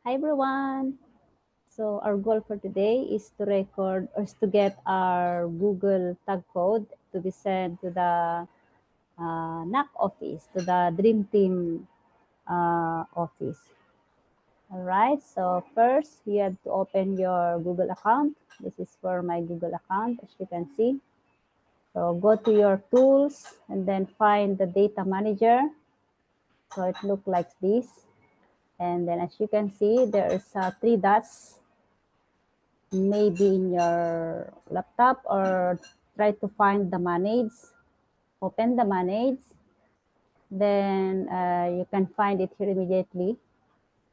Hi everyone. So our goal for today is to record or is to get our Google tag code to be sent to the NAC office, to the Dream Team office. All right. So first you have to open your Google account. This is for my Google account, as you can see. So go to your tools and then find the data manager. So it looks like this. And then as you can see, there is 3 dots, maybe in your laptop, or try to find the manage. Open the manage. Then you can find it here immediately.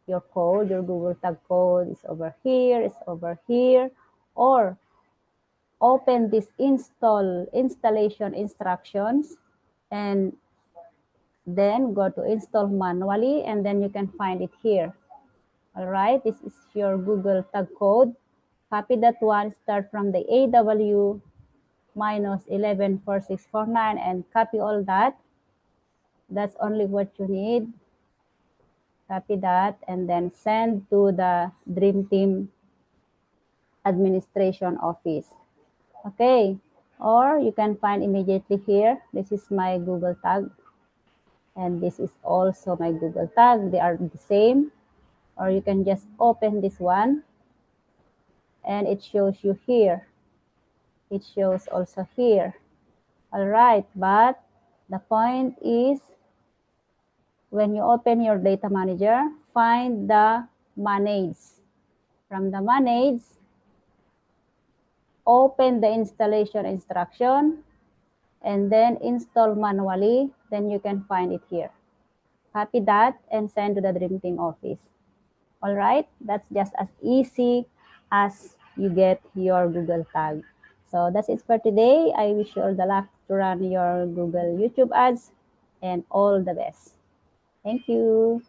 Your code, your Google Tag code is over here, or open this installation instructions and then go to install manually, and then you can find it here. All right, this is your Google Tag code. Copy that one, start from the AW minus 114649 and copy all that. That's only what you need. Copy that and then send to the Dream Team administration office. Okay, or you can find immediately here. This is my Google Tag and this is also my Google Tag. They are the same. Or you can just open this one and it shows you here. It shows also here. All right, but the point is when you open your data manager, find the manage. From the manage, open the installation instruction and then install manually. Then you can find it here. Copy that and send to the Dream Team office. All right, that's just as easy as you get your Google Tag. So that's it for today. I wish you all the luck to run your Google YouTube ads and all the best. Thank you.